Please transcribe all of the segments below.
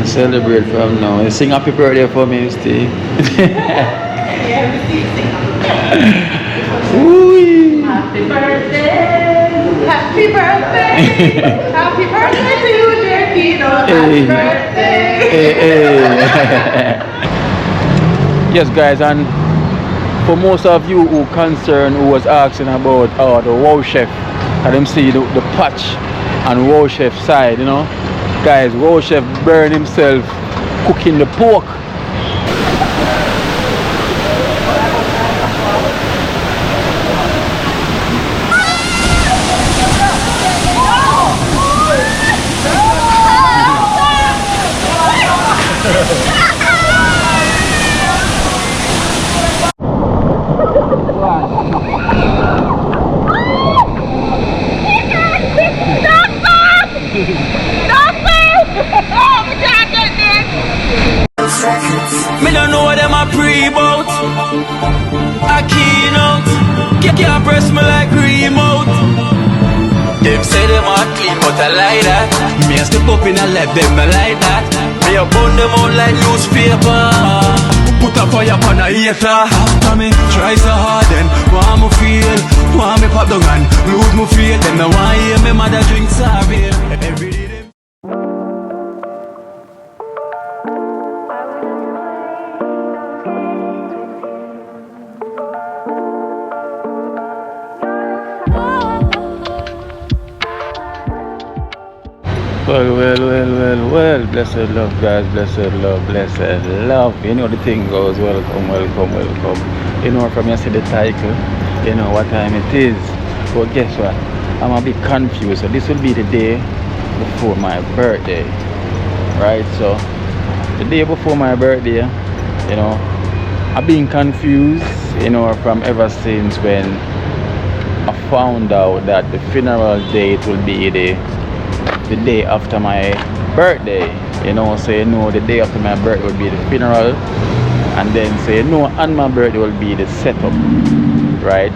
Celebrate from now. You sing happy birthday for me, Steve. Ooh. Happy birthday, happy birthday, happy birthday to you, dear Kino. Happy birthday. Yes, guys, and for most of you who concerned, who was asking about the wow chef, I them see the patch and wow chef side, you know, guys, wow chef burn himself cooking the pork. Me don't know what them a pre-bout. A Kino can't press me like remote. Them say them a clean but I like that. Me a step up in a left them I like that. Me a burn them out like newspaper. Put a fire upon a hater. After me try so hard then want me feel, want me pop down and lose me faith. Them no want hear me mother drink sorry. Every day them Well, blessed love, guys, blessed love. You know the thing goes, welcome. You know, from yesterday the title, you know what time it is. But guess what? I'm a bit confused. So this will be the day before my birthday, right? So the day before my birthday, you know, I've been confused, you know, from ever since when I found out that the funeral date will be the day after my birthday, you know. So you know the day after my birthday will be the funeral, and then so you know on my birthday will be the setup, right?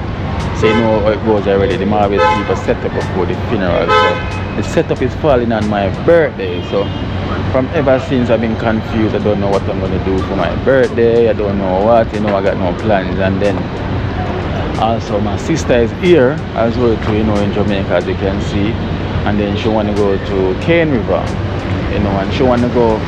So you know how it goes already. They always keep a setup before the funeral, so the setup is falling on my birthday. So from ever since I've been confused. I don't know what I'm gonna do for my birthday. I don't know what, you know, I got no plans. And then also my sister is here as well too, you know, in Jamaica, as you can see. And then she want to go to Kane River, you know, and she want to go,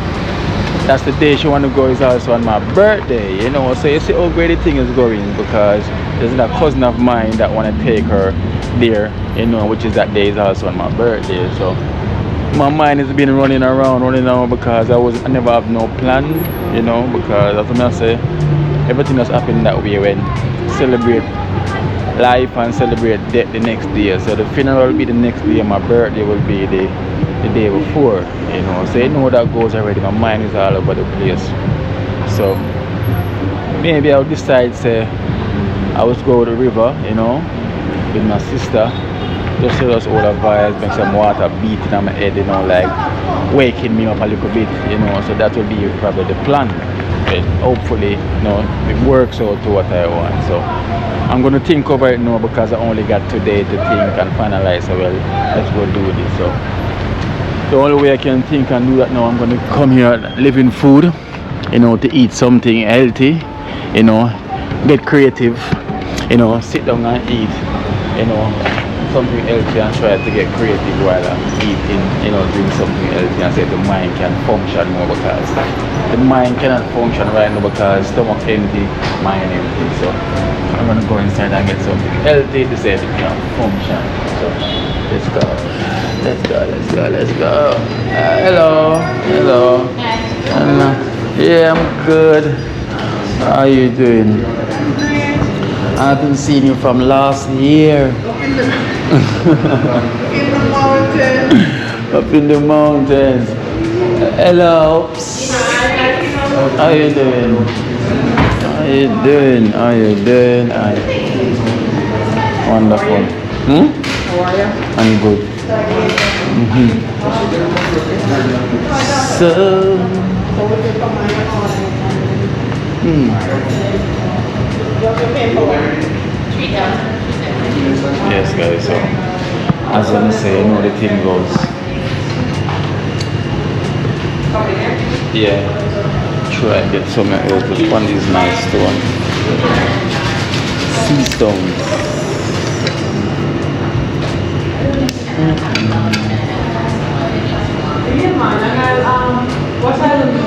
that's the day she want to go, is also on my birthday, you know. So you see how great the thing is going, because there's a cousin of mine that want to take her there, you know, which is that day is also on my birthday. So my mind has been running around because I never have no plan, you know, because as I say, everything has happened that way when celebrate life and celebrate death the next day. So the funeral will be the next day, my birthday will be the day before, you know. So you know that goes already. My mind is all over the place. So maybe I'll decide, say, I will go to the river, you know, with my sister. Just to us all the vibes, make some water beating on my head, you know, like waking me up a little bit, you know. So that will be probably the plan. But hopefully, you know, it works out to what I want. So I'm going to think over it now, because I only got today to think and finalize. So well, let's go do this. So the only way I can think and do that now, I'm going to come here living food, you know, to eat something healthy, you know, get creative, you know, sit down and eat, you know, something healthy, and try to get creative while I'm eating, you know, doing something healthy, and say the mind can function more, because the mind cannot function right now because stomach empty, mind empty. So I'm gonna go inside and get something healthy to say it can function. So let's go. Hello. Yeah, I'm good. How are you doing? I've been seeing you from last year. In the mountains. Up in the mountains. Hello. How you doing? Wonderful. How are you? I'm good. So yes, guys, so as I say, you know, the thing goes. Yeah. Try and get some of those. This one is nice stone. Sea stones. Yeah, man, and what I'll do,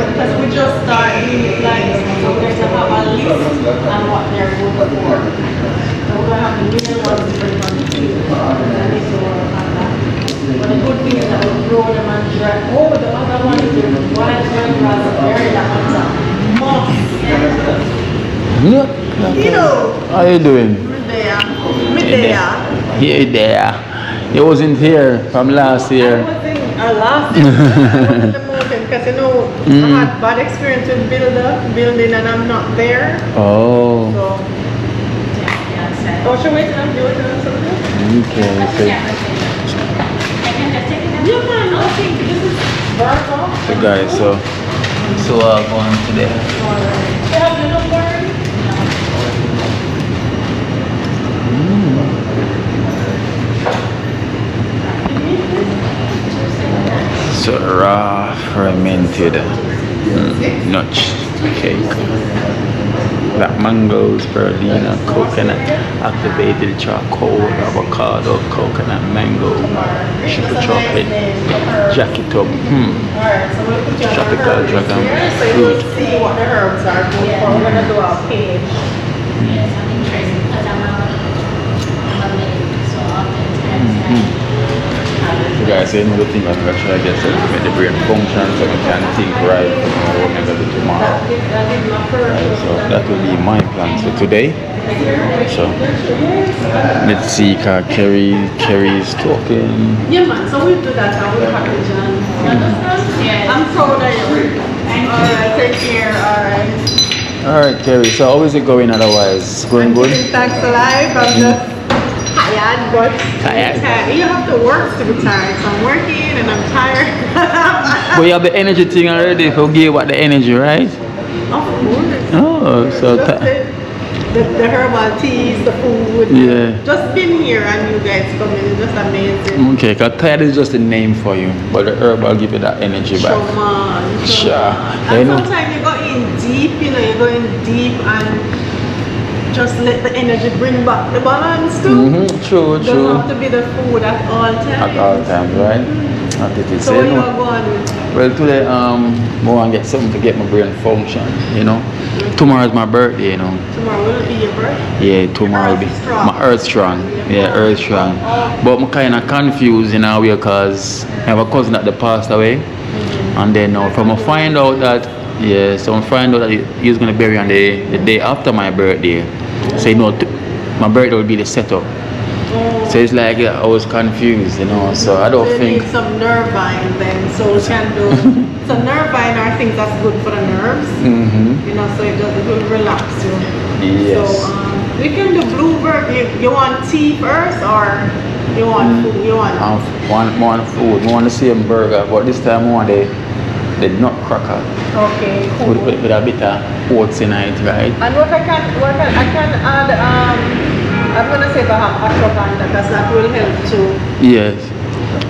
because we just started like, so we're going to have a list on what they're good for. So we're going to have the new ones different from the two. And I need to work on that. But the good thing is that we grow them and dry. Oh, the other one is the wild red raspberry, that one's a must. Look. Kino. How you doing? Me there. You wasn't here from last year. I last year, I was in the mountain because you know I had bad experience with building and I'm not there. Oh. So, oh, should we wait and do it or something? Okay. So, Yeah, man, I think this is burger. so guys, so going today. You have the number? So raw fermented nut cake. Black mangoes, spirulina, coconut, activated charcoal, avocado, coconut, mango, sugar chocolate, jack it up. Alright, so we'll put you on Tropical our dragon here, so fruit. you'll see what the herbs are good for. We're gonna do our page. So guys, you know the thing I'm gonna try to get so make the brain function so we can think right what we're gonna do tomorrow. So that will be my plan for today. So let's see Kerry's talking. Yeah, man, so we'll do that and we'll package and you understand? Yeah. I'm proud of you. Alright, take care, alright. Alright Kerry, so how is it going otherwise? Going good? Thanks to life, I'm just tired, but Tired. you have to work to be tired. So I'm working and I'm tired. But you have the energy thing already, forget about the energy, right? Of course. Oh, so Just the herbal teas, the food. Yeah. Just been here and you guys coming, it's just amazing. okay, cause tired is just a name for you, but the herb will give you that energy back. Sure, man. Sure. And You know. sometimes you go in deep, you know, you go in deep and just let the energy bring back the balance too. True, Doesn't true. have to be the food at all times. At all times, right? Not it is. So You what you know. are going with? Well, today I want to get something to get my brain function. You know, tomorrow is my birthday. You know. Tomorrow will be your birthday? Yeah, tomorrow will be Earth strong. my earth strong. Yeah, earth strong. But I'm kind of confused in a way because I have a cousin that passed away, and then from I find out that so I find out that he's gonna bury on the day after my birthday. So you know, my birthday will be the setup. So it's like I was confused, you know. So I don't So you think. need some nervine then, so we can do. So nervine are things that's good for the nerves, you know, so it will relax you. Yes. So we can do blueberry. You want tea first or you want food? You want want food. I want the same burger, but this time I want the nutcracker okay, cool. with a bit of oats in it, right? And what I can add I'm gonna say the ashwagandha because that will help too. Yes.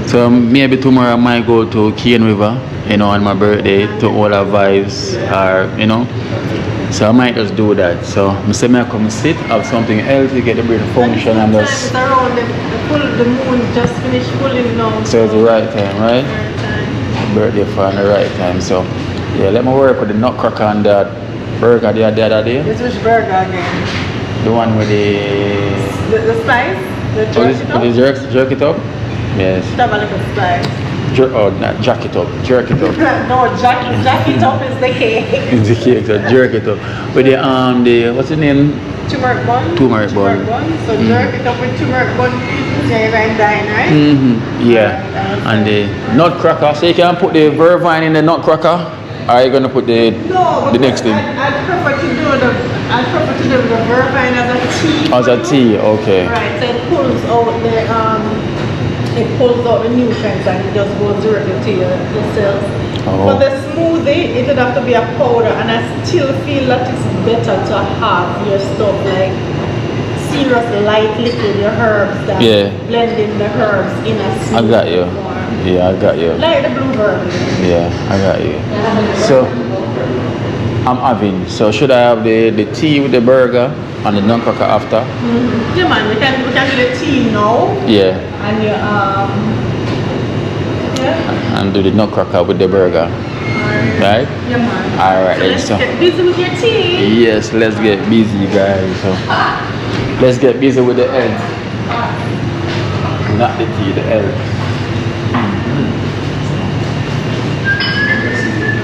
So maybe tomorrow I might go to Kane River, you know, on my birthday to all our vibes are, you know. So I might just do that. So I say I come sit, have something else to get the brain function and Sometimes just. it's around the moon just finished pulling now. So it's the right time, right? Right time. Birthday for the right time. So yeah, let me work with the nutcracker and that burger the other day. This which burger again? The one with the spice? The jerk it up? Yes. Have a little spice. Not jack it up. Jerk it up. No, jack it up is the cake. It's the cake, so jerk it up. With the what's the name? Turmeric bun. Turmeric bun. So jerk it up with turmeric bun. Yeah, and dine, right? Yeah. And the nutcracker. So you can put the vervine in the nutcracker. Or are you gonna put the next thing? I'd prefer to do the vervine as a tea. As a tea, okay. Right, so it pulls out the nutrients and it just goes directly to your cells. Oh. For the smoothie, it would have to be a powder, and I still feel that it's better to have your stuff like serious light liquid, your herbs, than blending the herbs in a smoothie I got you. form. Yeah, I got you. Like the blueberry. Yeah, I got you. So I'm having. So should I have the tea with the burger and the nutcracker after? Yeah, man. We can do the tea now. Yeah, And you yeah. and do the nutcracker with the burger. Right? Yeah, man. All right. So let's get busy with your tea. Yes, let's get busy, guys. So let's get busy with the eggs. Not the tea, the eggs.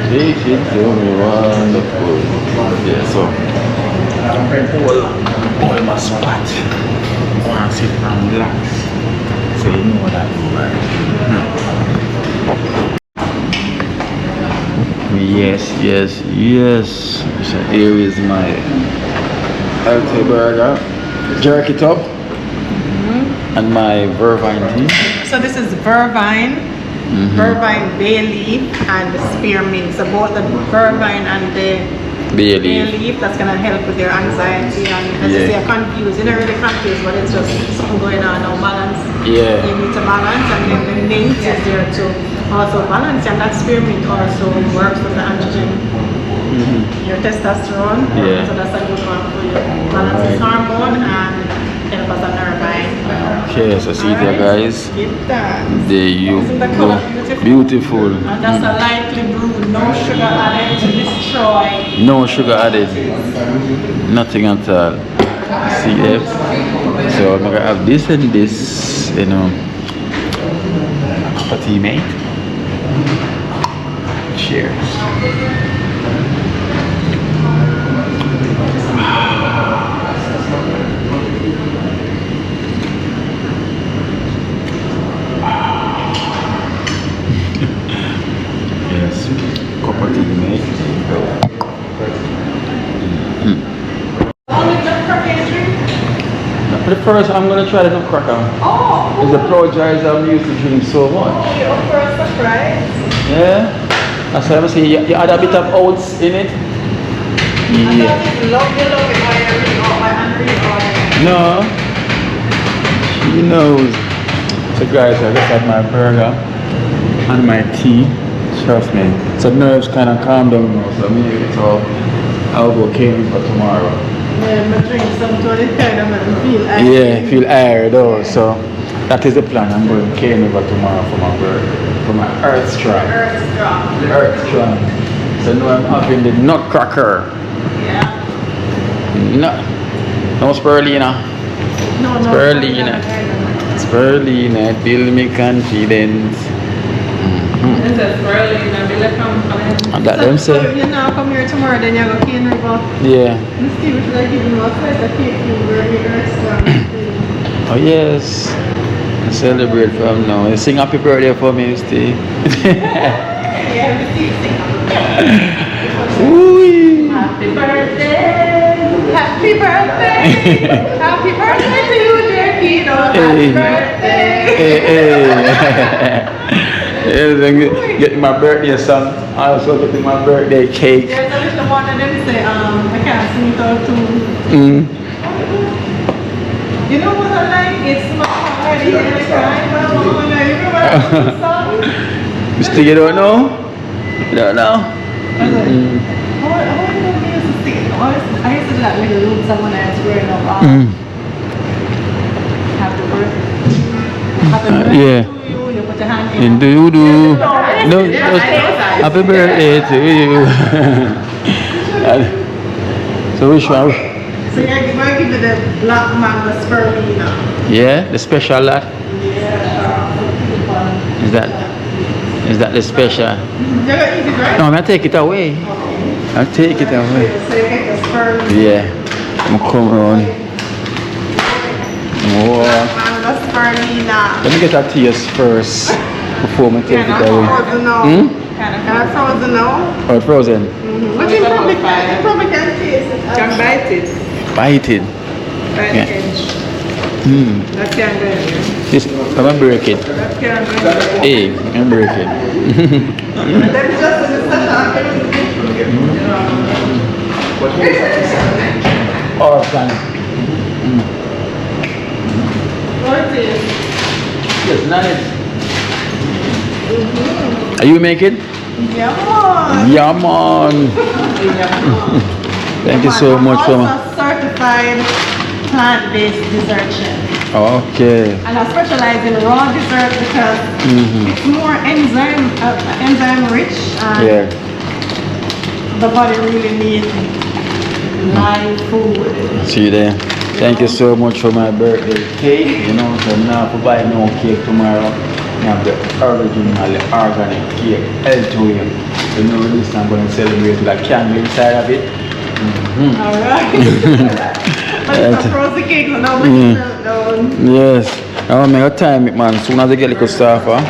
Take it to me wonderful. Yeah, so all my spot. I want to sit and relax. So you know what I do, right? Yes. So here is my healthy burger. Jerk it up. And my vervine tea. So this is vervine. Vervine bay leaf and the spearmint. So both the vervine and the Bay bay leaf. leaf, that's gonna help with your anxiety and as you say, you're confused. You're not really confused, but it's just something going on now. Balance. Yeah. You need to balance, and then the mint is there to also balance, and that spearmint also works with the androgen. Your testosterone. Yeah. So that's a good one for you. Balances hormone and help us on nervine. Okay, so see there, guys. Get that. There you Isn't the go. color Beautiful. And that's a lightly brewed, no sugar added to destroy. No sugar added. Nothing at all. See there? So I'm gonna have this and this, you know. A cup of tea, mate. Cheers. Yes, cup of tea, mate. Only just for drink. For the first, I'm gonna try the nutcracker. Oh, It's the pro-jars I'm used to drink so much. you're up for a surprise. Yeah, that's what I'm saying. You add a bit of oats in it. I Yeah. thought it's lovely by Henry or No, she knows. So guys, I just had my burger and my tea. Trust me. So nerves kind of calm down now. So I'll go Kane for tomorrow. Yeah, I drink some to the kind of feel Yeah, feel aired though. So that is the plan. I'm going Kane for tomorrow for my burger, for my Earth strike. Earth strong. Earth strike. So now I'm having the nutcracker. Yeah. No spirulina. No. Spirulina. Spirulina, build me confidence. Is it early in the village confidence? And that them So say. you now come here tomorrow, then you go Kane River. Yeah. You see what they're giving us, like a cake you were in the restaurant. Oh yes. I celebrate from now. You sing happy birthday for me, Steve. Yeah, we see sing. Ooh. Happy birthday! Happy birthday! Happy birthday to you, dear Kino! Happy birthday! Hey. Yes, and get my birthday song. I also get my birthday cake. There's a little one of them say, I can't sing it out too. You know what I like? It's my heart in the cry, but I want to remember the song. You still don't know? You don't know? I used to sing it. I used to do that little room song when I was growing up. Happy birthday. Happy birthday Yeah. to you. You put your hand in. And do you do? No, just happy birthday to you. So which one? So you're going to give me the black mango spirulina. Yeah, the special lot. Is that the special? You're going to eat it, right? No, I'm gonna take it away. I'll take it away. So you get the spirulina. Yeah, I'm gonna come around. Whoa. Mango spirulina. Let me get that taste first before I take it Kind of away. frozen now. Kind of frozen now. Oh, frozen. But you probably can taste it. Can bite it. Bite it. Right Yeah. edge. That can go in. This, come and break it. That can go in. Hey, and break it. And then just in the center. Organic. What it is? Yes, nice. Are you making? Yeah, man. Yeah, man. Thank you so much for I'm also certified plant-based dessert chef. Okay. And I specialize in raw dessert because it's more enzyme rich and Yeah. the body really needs live food. See you there. Thank you so much for my birthday cake. You know, so now for buy no cake tomorrow. I have the original organic cake. L2. You know, this I'm going to celebrate with a candle inside of it. Alright. But it's a frozen cake, so now we can melt down. Yes. Now I'm going to time it, man. Soon as I get a little softer.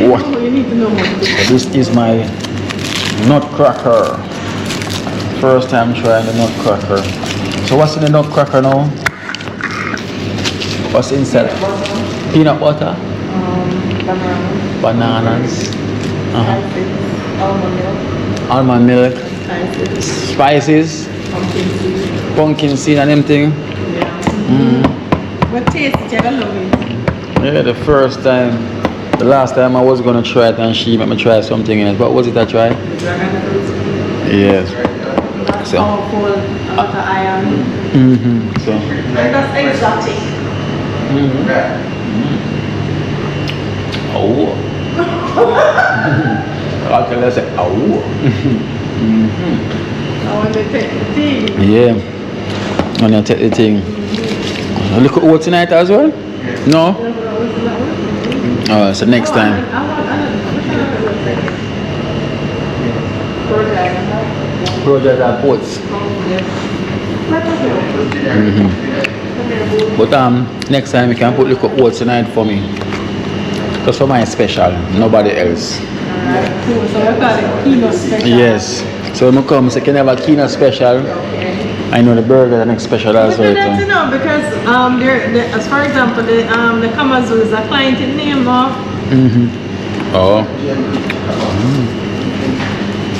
What? You need to know what to do. This is my nutcracker. First time trying the nutcracker. So what's in the nutcracker now? What's inside? Peanut butter? Bananas. Almond milk. Spices. Pumpkin seed and everything. What taste it? I love it. Yeah, the first time. The last time I was gonna try it and she made me try something in it. What was it I tried? Dragon fruit. Yes. So. Powerful, lot of iron. So. And that's exotic. Oh. Okay, let's say oh. I want to take the tea. Yeah. When I take the thing. Look at oats tonight as well? No? Oh, so next time. Project and oats. But next time you can put little oats tonight for me. Just for my special, nobody else. So you call it Kino special. Yes. So when I come, so can I have a Kino special? I know the burger the next special as well. That's you know because as for example the Kamazu is a client name of. Oh.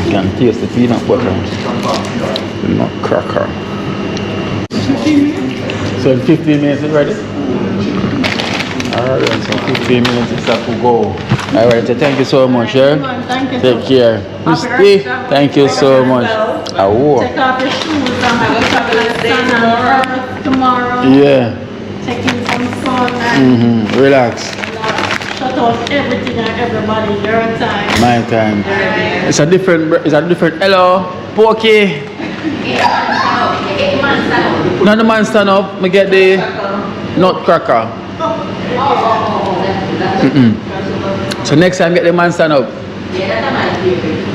You can taste the peanut butter. The nutcracker. 15 minutes. So in 15 minutes it's ready? Alright, so 15 minutes it's up to go. Alright, so thank you so much, yeah? Thank you. Take care. Misty, thank you so much. Oh. Take off your shoes. I'm going to travel and stand on earth tomorrow. Yeah. Taking some sun and Relax. shut off everything and everybody. Your time. My time. It's a different, hello, Pokey. Not the man stand up, me get the nutcracker. So next time get the man stand up.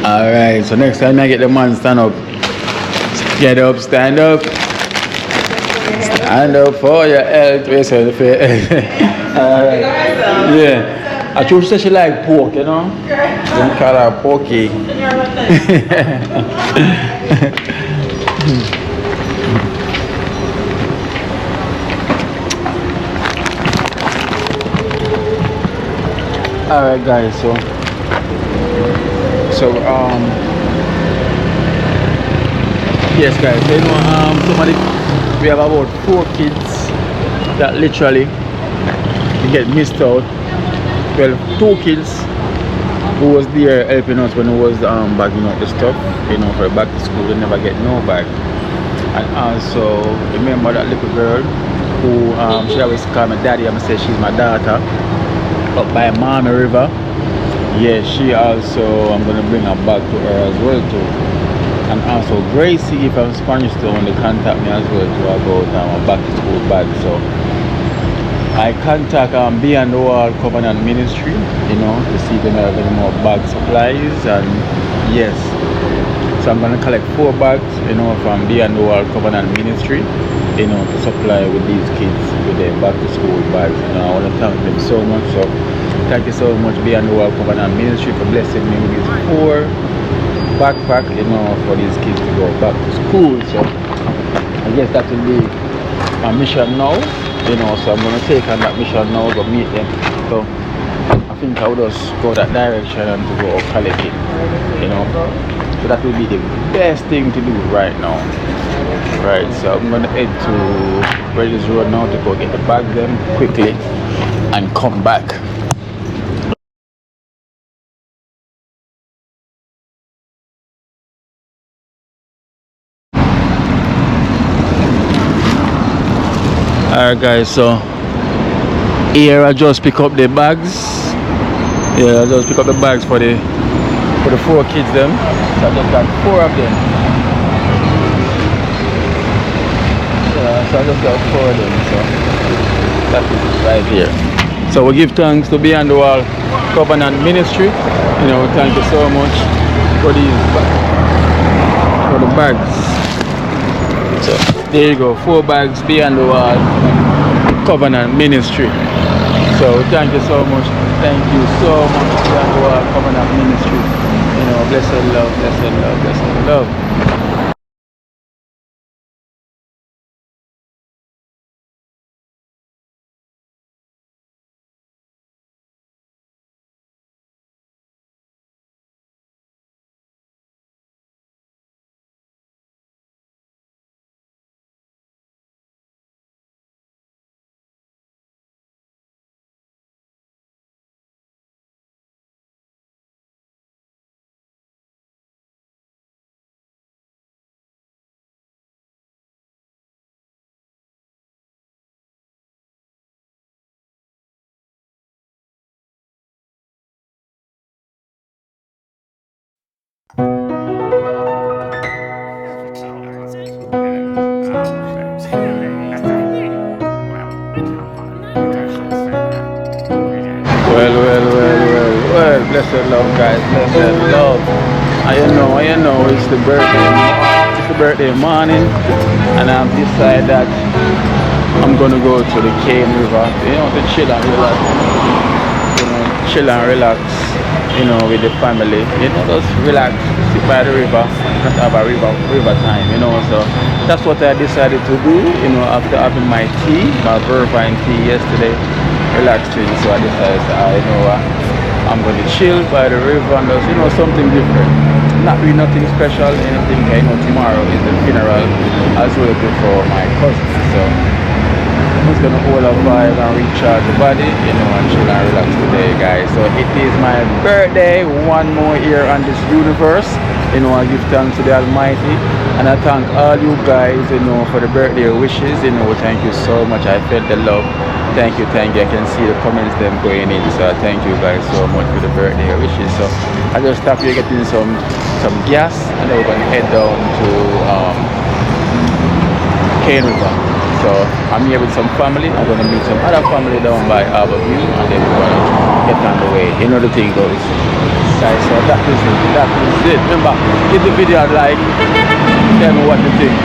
Alright, so next time I get the man stand up. Get up, stand up. Stand up for your health. Alright. Yeah. I told her she like pork, you know. Don't call her Pokey. Alright guys, so yes guys, you know we have about 4 kids that literally get missed out. Well, 2 kids who was there helping us when we was bagging out the stuff, you know, for back to school. They never get no bag. And also remember that little girl who she always call me daddy. I'm say she's my daughter up by Mama River. Yeah, she also, I'm gonna bring her back to her as well too. And also Gracie, if I'm Spanish still want to contact me as well too about a back to school bag. So I contact Beyond the Wall Covenant Ministry, you know, to see if they have any more bag supplies. And yes, so I'm gonna collect 4 bags, you know, from Beyond the Wall Covenant Ministry, you know, to supply with these kids with their back to school bags. You know, I want to thank them so much. So thank you so much, Beyond the Wall Covenant Ministry, for blessing me with these 4 backpacks, you know, for these kids to go back to school. So I guess that will be my mission now, you know. So I'm gonna take on that mission now, go meet them. So I think I will just go that direction and to go collect it, you know. So that will be the best thing to do right now. Right, so I'm gonna head to Reddy's Road now to go get the bag them quickly and come back. Alright guys, so here I just pick up the bags. Yeah, I just pick up the bags for the 4 kids them. So I just got 4 of them. Yeah, so I just got 4 of them, so that is right here. So we give thanks to Beyond the Wall Covenant Ministry. You know, thank you so much for the bags. So there you go, 4 bags Beyond the Wall Covenant Ministry. So thank you so much. Thank you so much Beyond the Wall Covenant Ministry. You know, blessed love, blessed love, blessed love. Well, blessed love guys, blessed love. I know it's the birthday morning, and I've decided that I'm gonna go to the Kane River, you know, to chill and relax. You know, chill and relax, you know, with the family. You know, just relax, sit by the river, just have a river time, you know. So that's what I decided to do, you know, after having my tea, my Vervine tea yesterday. Relaxing, so I decided I know I'm going to chill by the river and just, you know, something different. Not really nothing special, anything. I know tomorrow is the funeral as well before my cousin, so I'm just going to hold a vibe and recharge the body, you know, and chill and relax today, guys. So it is my birthday, one more year on this universe. You know, I give thanks to the Almighty, and I thank all you guys, you know, for the birthday wishes. You know, thank you so much. I felt the love. Thank you. I can see the comments them going in, so thank you guys so much for the birthday wishes. So I just stopped here getting some gas, and then we're going to head down to Kane River. So I'm here with some family. I'm going to meet some other family down by Harbour View, and then we're going to get on the way. You know the thing goes, guys. So that is it. Remember, give the video a like, tell me what you think.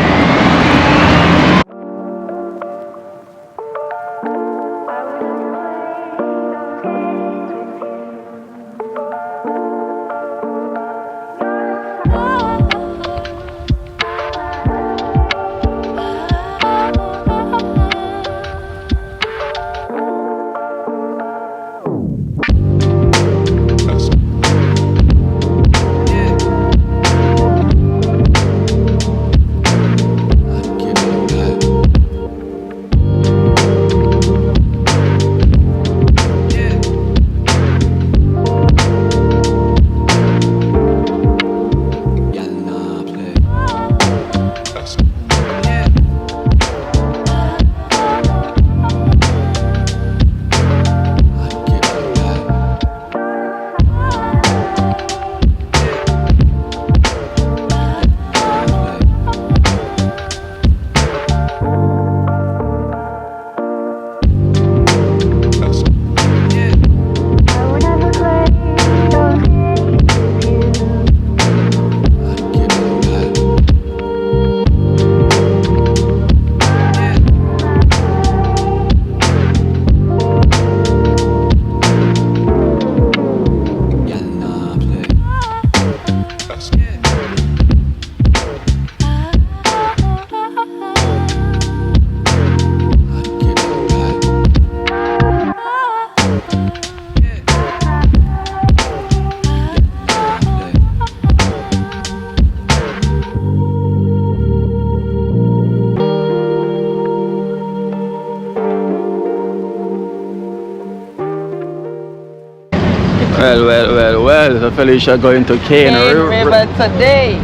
Well, so Felicia going to Kane River today.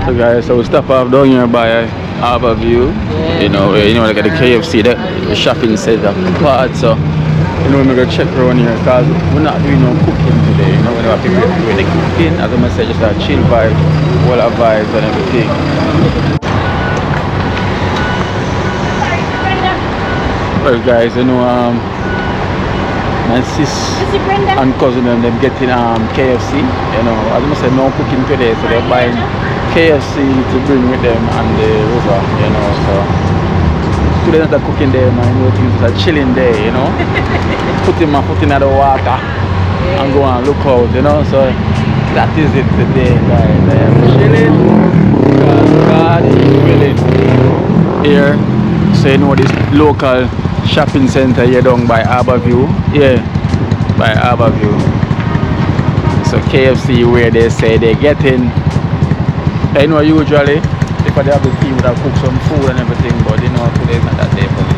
So guys, so we stop off down here by Harbour View. Yeah. You know, like at the KFC, the shopping center part. So, you know, we're gonna check around here because we're not doing no cooking today. You know, we're not people doing the cooking. As I said, just a chill vibe, all our vibes and everything. Well, guys, you know, my sis and cousin them getting KFC. You know, as I said, no cooking today, so they're buying KFC to bring with them on the river. You know, so today not a cooking day, man. You know, it's a chilling day. You know, putting my foot in the water and go and look out. You know, so that is it today, guys. I am chilling because God is willing here. So you know this local shopping center here down by Harbour View. Yeah, by Harbour View. So KFC where they say they're getting. I know usually if they have the team would have cooked some food and everything, but you know today's not that day for me.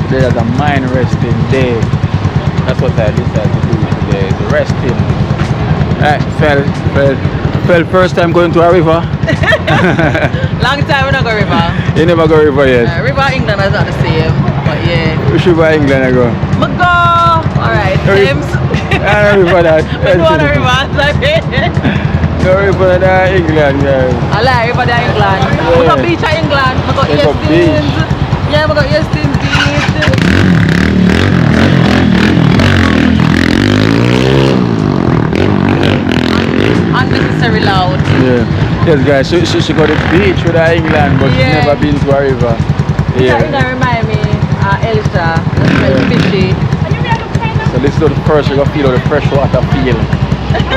Today is a mind resting day. That's what I decided to do today, is resting. Right, fell first time going to a river. Long time we not go river. You never go river yet? River England is not the same, but yeah. Which river England I go? But go! Alright, Thames. I don't remember that. We go on a river. No river that England, guys. I like river there England. We got beach at England. We got Eastins. Yeah, we got Eastins beach. Unnecessary loud. Yeah. Yes, guys. She got the beach with her England, but she's never been to a river. Yeah. That remind me, Elisha. That's fishy. So this is the first you're gonna feel the fresh water feel.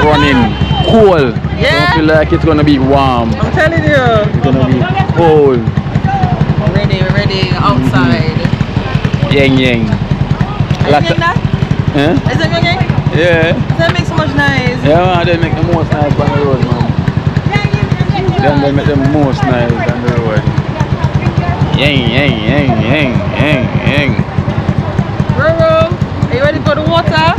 Running cold. Yeah. Don't feel like it's gonna be warm. I'm telling you. It's gonna be cold. Ready outside. Yang yang. Are you that? Huh? Is that yang? Yeah. That makes so much noise. Yeah, man, they make the most noise on the road, man. Then they make the most noise on the road. Yang, yang, yang, yang, yang, yang. Roro, are you ready for the water?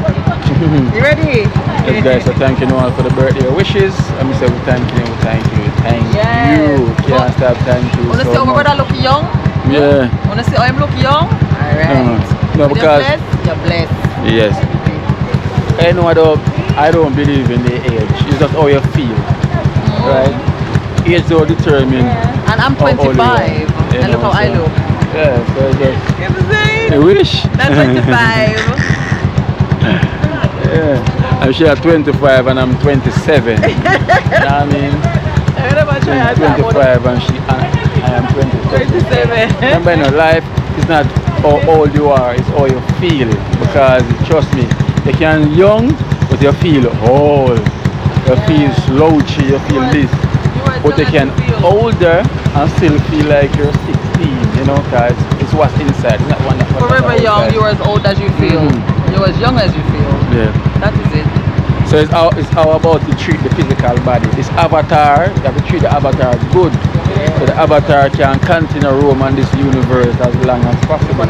You ready? Yes, guys, so thank you all for the birthday wishes. Let me say thank you. You. Can't stop, thank you. Wanna see how my brother look young? Yeah. Wanna see how him look young? Alright. No, because you're blessed. Yes. I know I don't believe in the age. It's just how you feel. Right? Age don't determine. Yeah. And I'm 25. And look how I look. Yeah, so it's just You I wish. That's 25. Yeah. I'm sure 25 and I'm 27. You know what I mean? I never tried 25 and I am 27. 27. Remember, you know, life is not how old you are, it's how you feel. Because trust me, you can be young, but you feel old. You feel slouchy, you feel this. But you can older and still feel like you're 16, you know, because it's what's inside. It's not one Forever young, you're as old as you feel. You're as young as you feel. Yeah. That is it. So it's how about to treat the physical body. This avatar, you have to treat the avatar good. So the avatar can continue to roam on this universe as long as possible.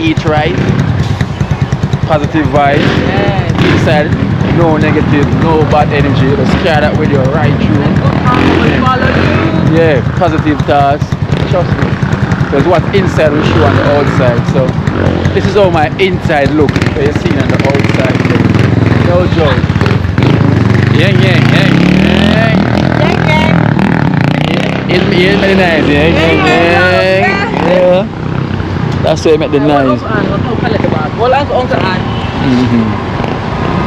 Eat right, positive vibes, inside, no negative, no bad energy. Just carry that with you right through. Yeah, positive thoughts. Trust me. Because what's inside will show on the outside. So this is how my inside look. So you see on the outside. No joke. Yang yang yang yang. It's very nice, yeah. That's why I make the nice.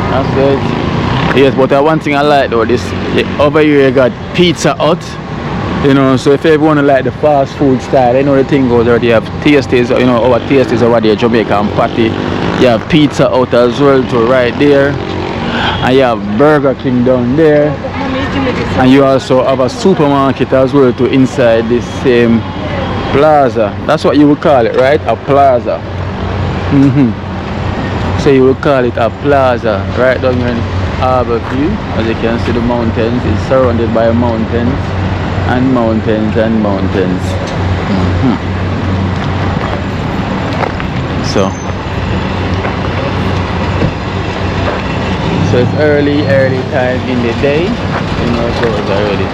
That's it. Yes, but one thing I like though, this over here you got Pizza Hut. You know, so if everyone like the fast food style, you know the thing goes already. You have tasties, you know, our tasties over there, Jamaica and Patty. You have Pizza Hut as well too, right there. And you have Burger King down there. And you also have a supermarket as well too inside this same plaza. That's what you would call it, right? A plaza. So you would call it a plaza, right down here in Harbour View. As you can see, the mountains is surrounded by mountains and mountains and mountains. So it's early time in the day. You know, so it's already.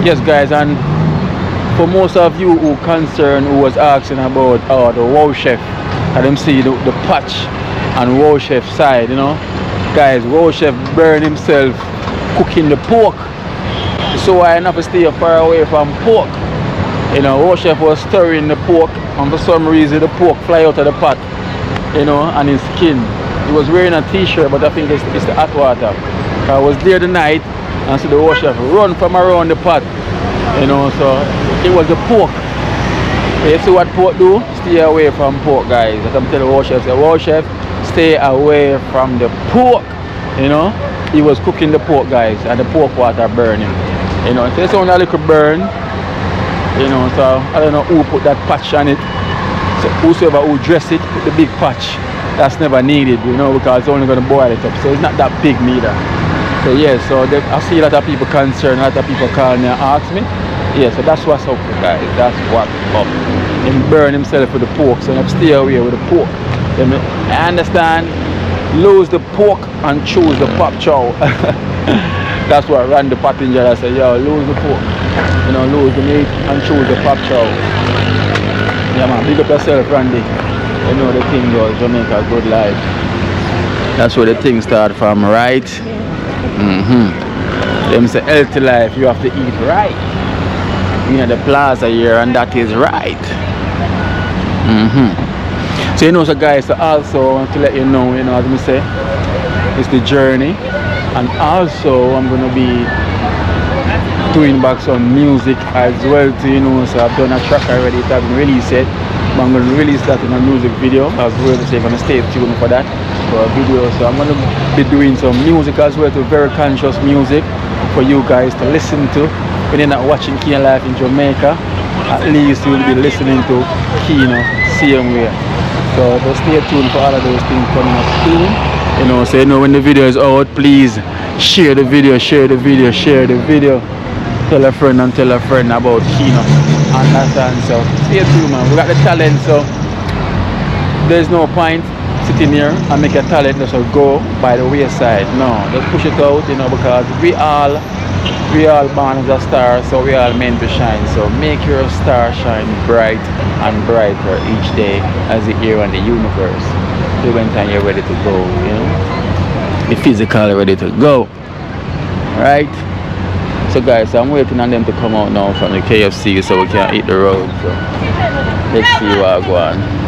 Yes, guys, and for most of you who concerned, who was asking about the wow chef, I them see the patch and wow chef side, you know, guys, wow chef burned himself cooking the pork, so I never stay far away from pork. You know, wow chef was stirring the pork, and for some reason the pork fly out of the pot, you know, and his skin. He was wearing a t-shirt, but I think it's the hot water. I was there the night and so the wow chef run from around the pot, you know, so it was the pork. You see what pork do? Stay away from pork, guys. As I'm telling wow chef, wow chef, stay away from the pork. You know, he was cooking the pork, guys, and the pork water burning. You know, so it's only a little burn. You know, so I don't know who put that patch on it. So whosoever who dress it, put the big patch. That's never needed, you know, because it's only going to boil it up. So it's not that big neither. So yeah, so I see a lot of people concerned, a lot of people call me and ask me. Yeah, so that's what's up, guys. That's what's up. He burn himself with the pork, so I stay away with the pork. I understand. Lose the pork and choose the pop chow. That's what ran the passenger. I say, yo, lose the pork, you know, lose the meat and choose the pop chow. Yeah, man, big up yourself, Randy. You know the thing goes, Jamaica, good life. That's where the thing start from, right? Them say healthy life, you have to eat right. You know the plaza here, and that is right. So you know, so guys, so also want to let you know, as I say, it's the journey, and also I'm gonna be doing back some music as well too, you know. So I've done a track already, it hasn't released yet, but I'm gonna release that in a music video as well. So you're gonna stay tuned for that, for a video. So I'm gonna be doing some music as well, to very conscious music for you guys to listen to. When you're not watching Kino Life in Jamaica, at least you'll be listening to Kino same way. So just stay tuned for all of those things coming up soon. You know, so you know when the video is out, please share the video, share the video, share the video. Tell a friend and tell a friend about Kino. Understand? So stay tuned, man. We got the talent, so there's no point sitting here and make a talent just go by the wayside. No, just push it out, you know, because we all born as a star, so we all meant to shine. So make your star shine bright and brighter each day as the year and the universe. So when time you're ready to go, you know, the physical ready to go, right? So guys, I'm waiting on them to come out now from the KFC so we can hit the road. So let's see what I go on.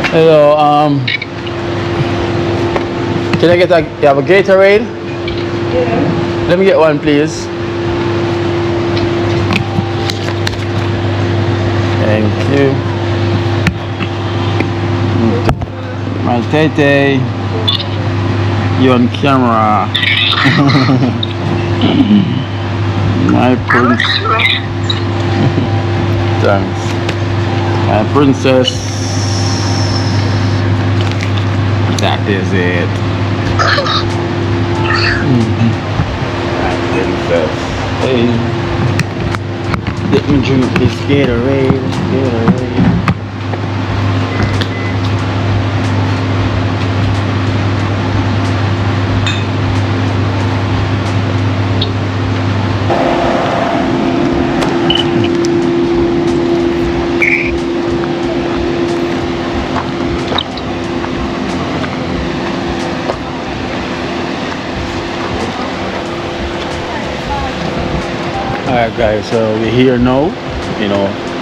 Hello, can I get you have a Gatorade? Yeah. Let me get one, please. Thank you. My Tete, you on camera. My prince. Thanks. My princess. That is it. My princess. Hey. Let me drink this Gatorade. Alright guys, so we're here now,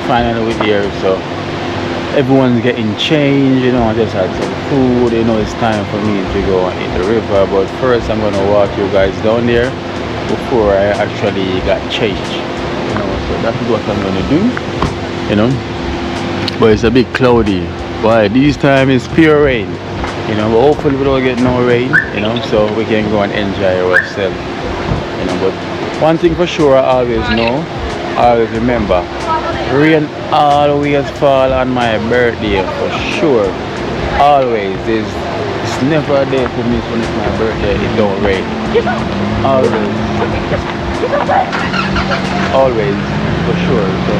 finally we're here, so everyone's getting changed, I just had some food, it's time for me to go and eat the river, but first I'm gonna walk you guys down there before I actually got changed, so that's what I'm gonna do, but it's a bit cloudy, but this time it's pure rain, but hopefully we don't get no rain, so we can go and enjoy ourselves, but one thing for sure I always remember, rain always fall on my birthday for sure. Always. It's never a day for me when it's my birthday it don't rain. Always. Always, for sure. So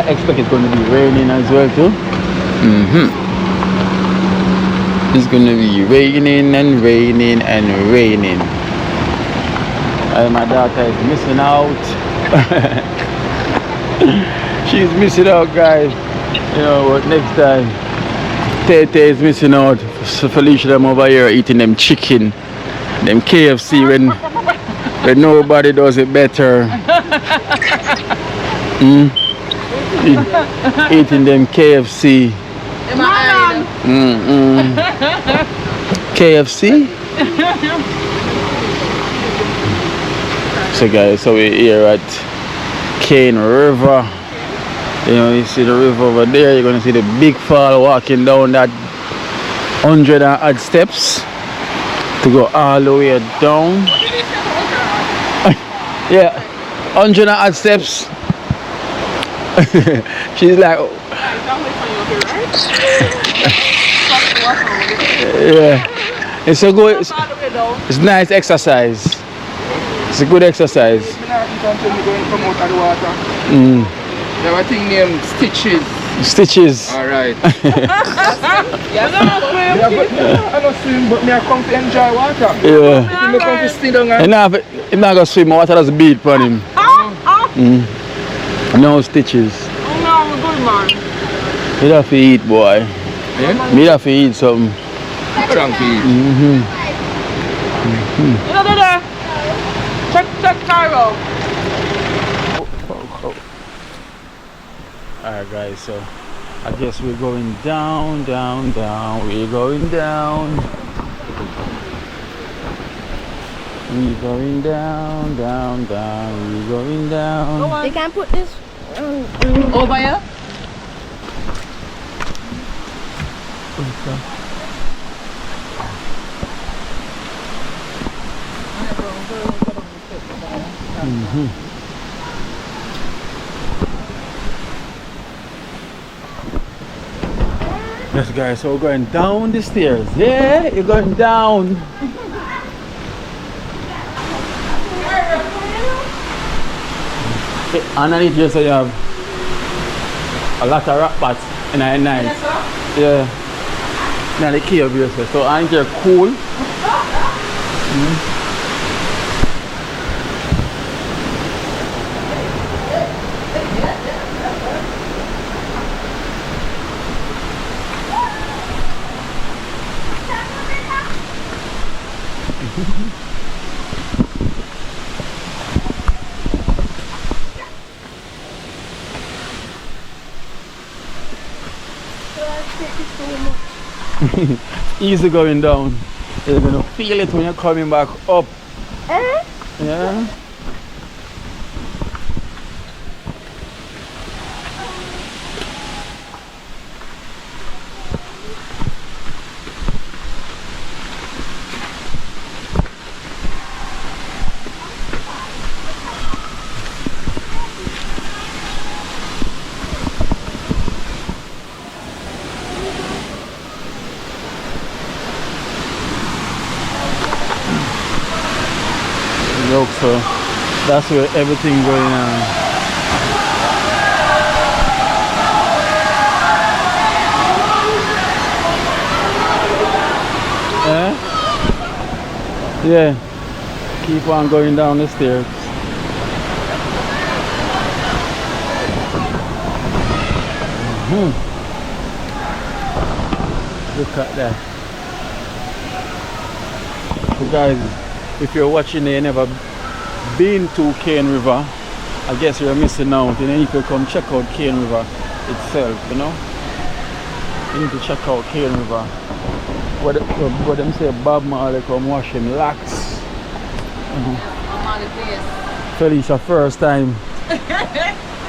I expect it's going to be raining as well too. It's going to be raining and raining and raining. And my daughter is missing out. She's missing out, guys. What next time? Tete is missing out. So Felicia, them over here eating them chicken, them KFC when nobody does it better. Eating them KFC. KFC? So guys, so we're here at Kane River. You see the river over there. You're gonna see the big fall walking down that 100 and odd steps to go all the way down. Yeah, 100 and odd steps. She's like, yeah, it's a good, it's nice exercise. It's a good exercise. There are a thing named Stitches. Stitches. Alright. I don't swim, but I come to enjoy water. Yeah. I come to sit down and... He's not going to swim, water does beat for him. No Stitches. No, good man. You have to eat, boy. Yeah? You have to eat something. I don't eat. There. Check Cairo. Alright guys, so I guess we're going down. We're going down. We're going down. We're going down. You can put this over here. Yes guys, so we're going down the stairs. Yeah, you're going down. Underneath here, so you have a lot of rock bats in the night. Yeah. Now the key of here, so underneath here cool. Easy going down. You're gonna feel it when you're coming back up. Yeah. That's where everything going on. Eh? Yeah. Keep on going down the stairs. Look at that. So guys, if you're watching here and never been to Kane River, I guess you're missing out. You need to come check out Kane River itself, you know. You need to check out Kane River. What them say Bob Marley come wash him locks. Felicia first time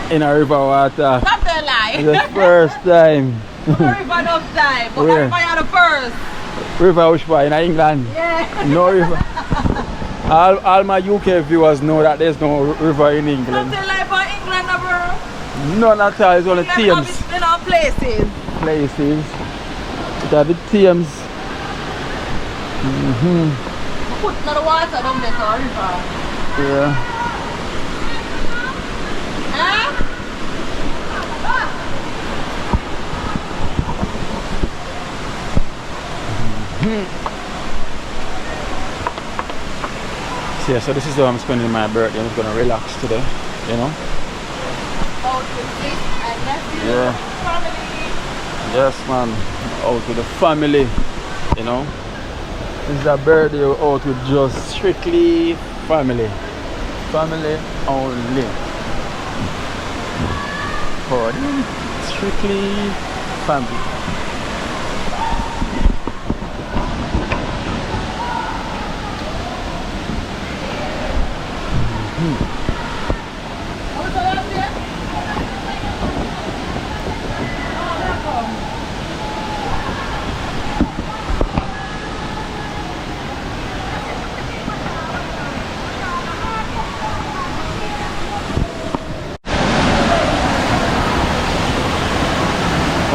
in a river water. Stop the lie. The first time. River no time. But Where? river are the first. River which part in England? Yeah. No river. All my UK viewers know that there's no river in Stop England. the lie for England, no, bro. None at all. It's only England Thames have its places. places. It are the Thames. Put no water down there to a river. Yeah. Huh? So, yeah, so this is how I'm spending my birthday. I'm just gonna relax today, you know. Out with sis and nephew. Yeah. Family. Yes, man. Out with the family, you know. This is a birthday out with just strictly family. Family only. For strictly family.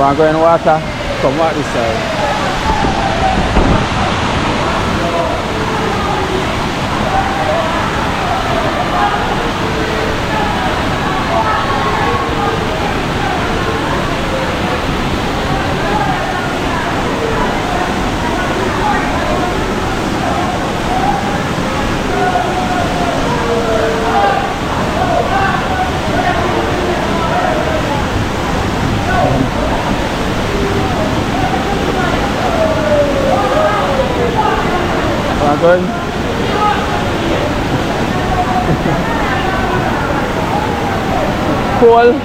Want to go in water? Come walk this side. Going. Cool.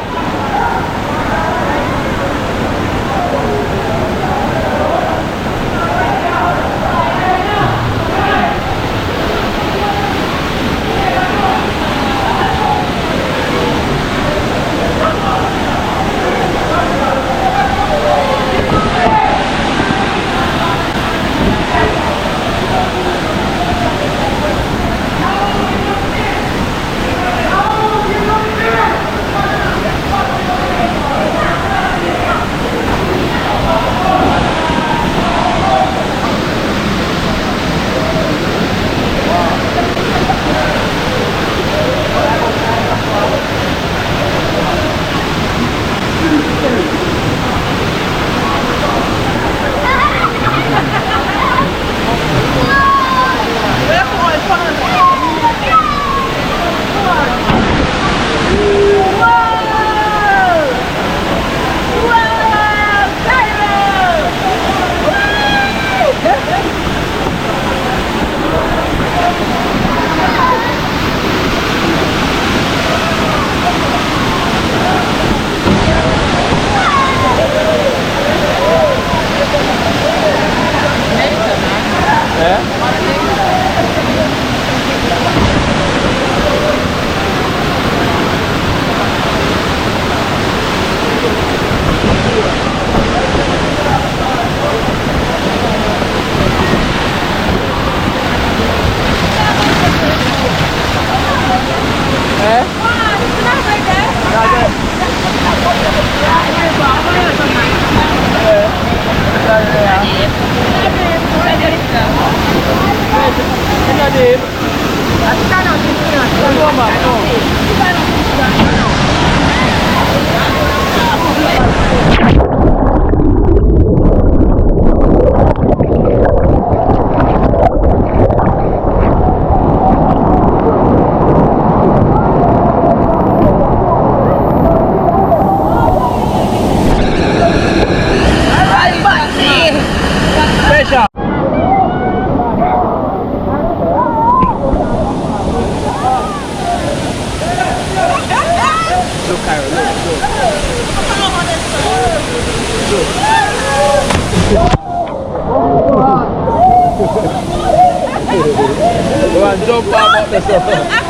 Go on, jump out the sun.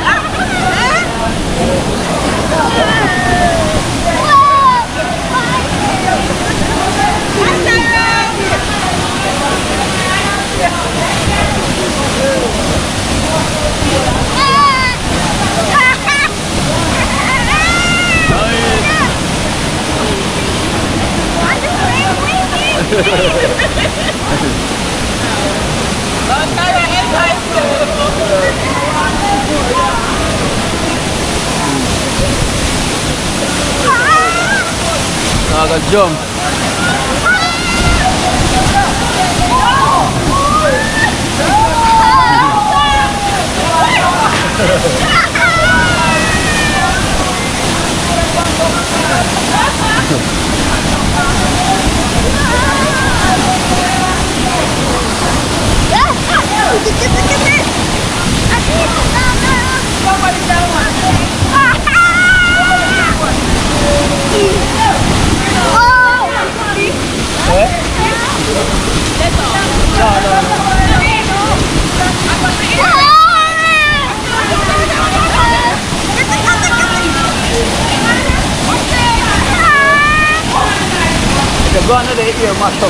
Nakaka-jump. Go on the ear muscle.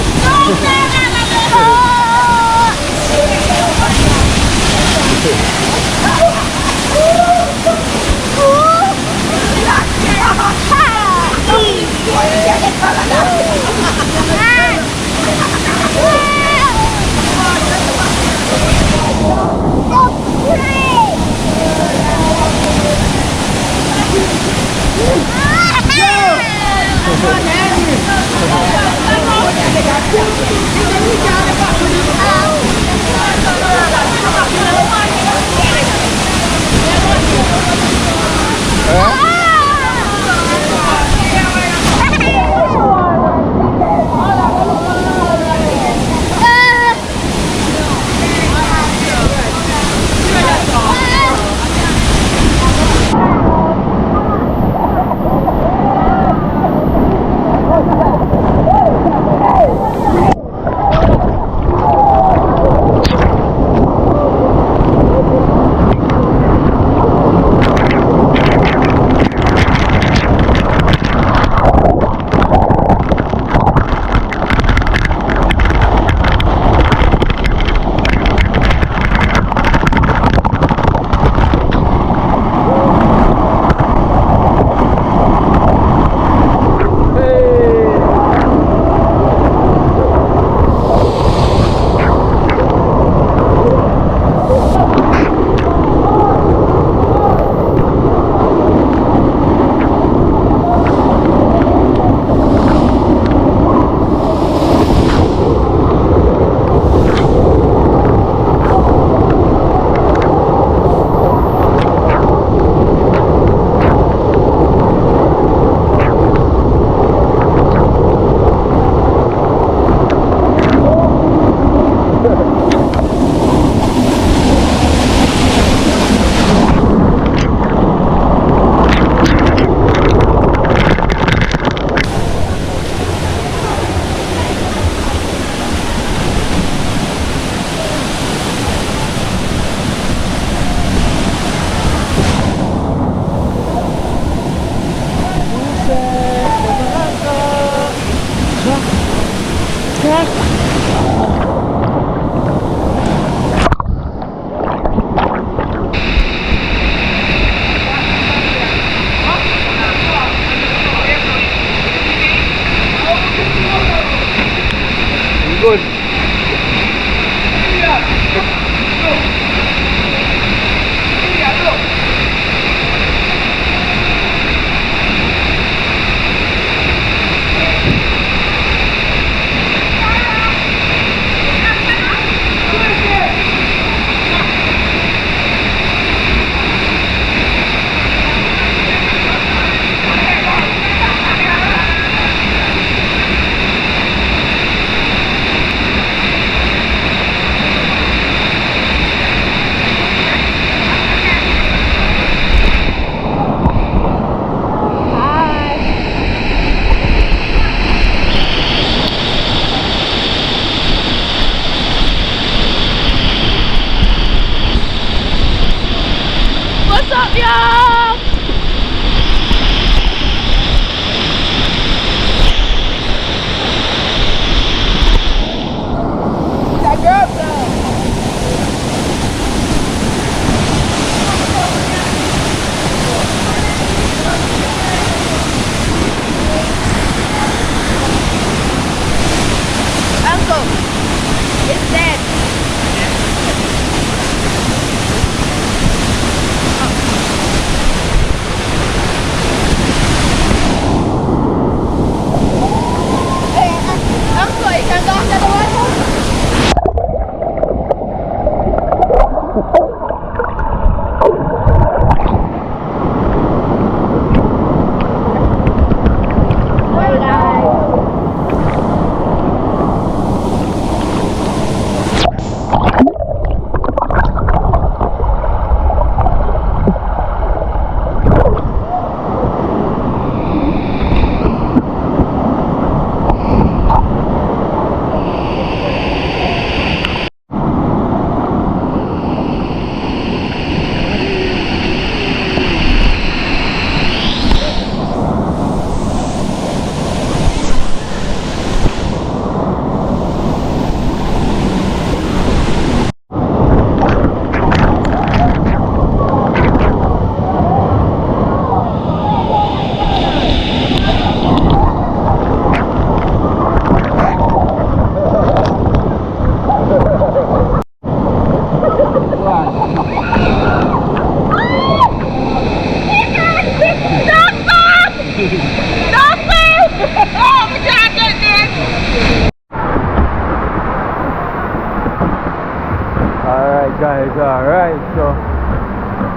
Alright, so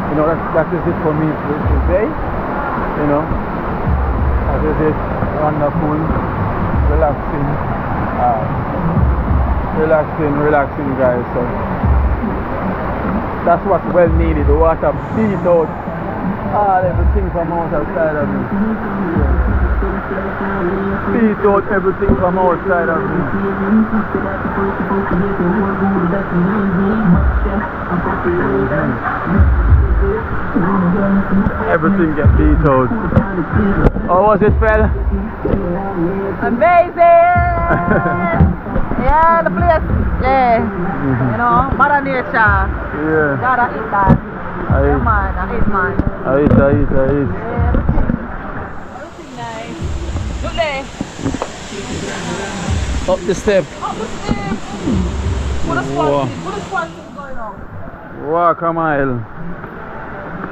you know that is it for me today. You know, that is it. Wonderful, relaxing, relaxing guys. So that's what's well needed. The water beat out everything from outside of me. Beat out everything from outside of me. Everything get beat out. How was it, fella? Amazing! Yeah, the place. Yeah. You know, Mother Nature. Yeah. Gotta eat that. Yeah, man. I eat, man. I eat. Yeah, everything nice. Look there. Up the step. Up the stairs. What a sponge going on? Walk a mile.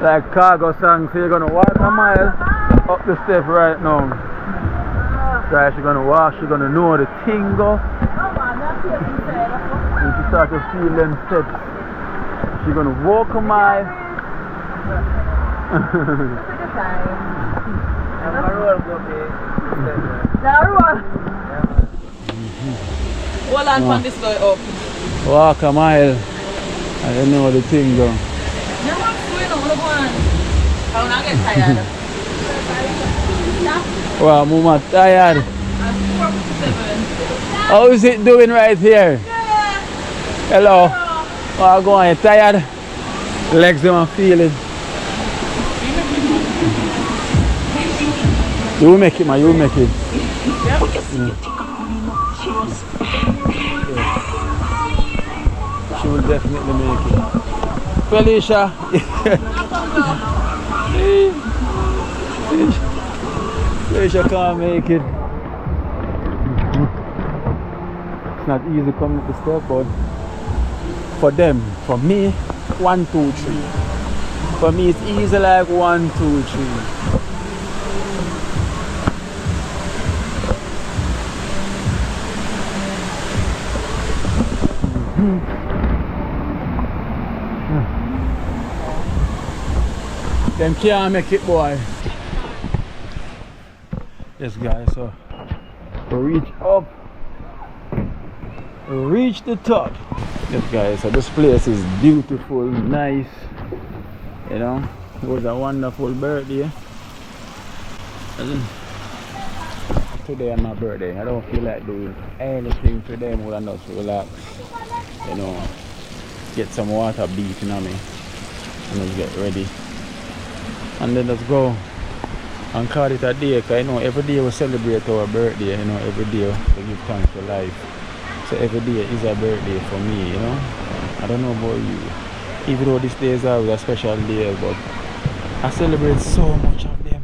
Like cargo song, so you're gonna walk a mile up the step right now. Right, she's gonna walk, she's gonna know the thing go. When she start to feel them steps, she's gonna walk a mile. Hold on from this guy up. Walk a mile. I don't know the thing go. I'm not getting tired. Well, I'm tired. How is it doing right here? Hello. Oh, go on, you tired? Legs are feeling. You will make it, man. You will make it. She will definitely make it. Felicia. Felicia can't make it. It's not easy coming up the step, but for them, for me, 1, 2, 3. For me, it's easy like 1, 2, 3. Them can't make it, boy. Yes, guys, so we reach up, we reach the top. Yes, guys, so this place is beautiful, nice. You know, it was a wonderful birthday. And today on my birthday, I don't feel like doing anything today more than just relax. You know, get some water beating on me and let's get ready. And then let's go and call it a day, because you know every day we celebrate our birthday, you know, every day we give thanks for life. So every day is a birthday for me, you know. I don't know about you, even though these days are a special day, but I celebrate so much of them.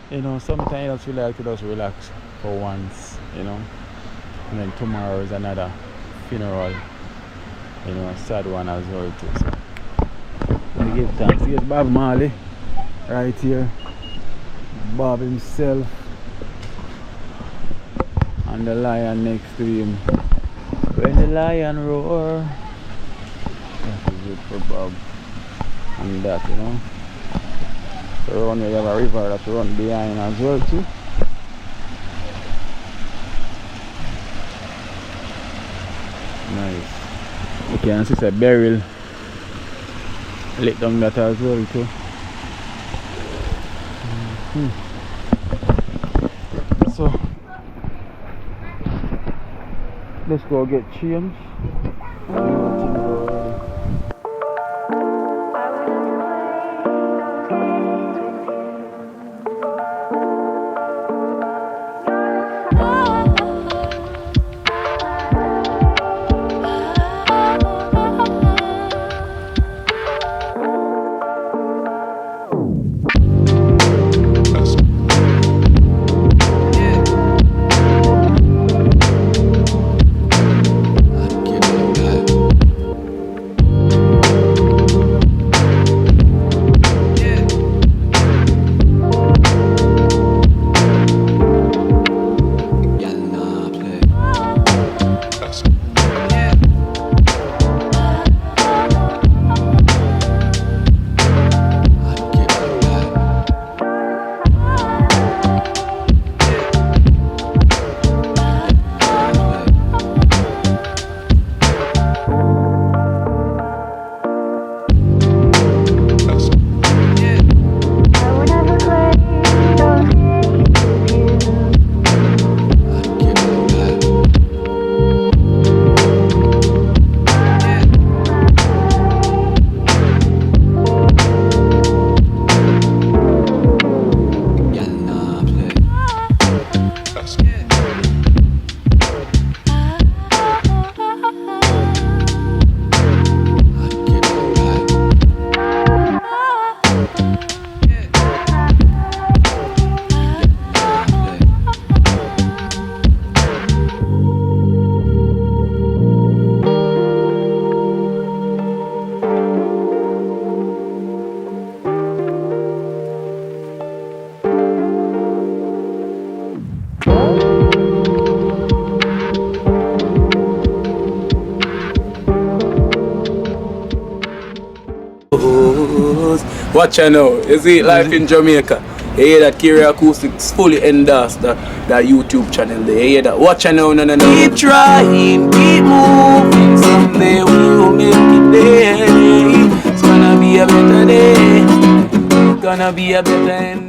You know, sometimes I just feel like to just relax for once, you know. And then tomorrow is another funeral, you know, a sad one as well too. So we give thanks. Here's Bob Marley. Right here, Bob himself and the lion next to him. When the lion roar, that is it for Bob. And that, you know. So around here you have a river that runs behind as well too. Nice. You can see a burial lit down that as well too. So let's go get changed. Watch out now. You see life in Jamaica. You hear that Kiri Acoustics fully endorsed that YouTube channel there. You hear that? Watch out now, no. Keep trying, keep moving. Someday we will make it there. It's gonna be a better day. Gonna be a better end.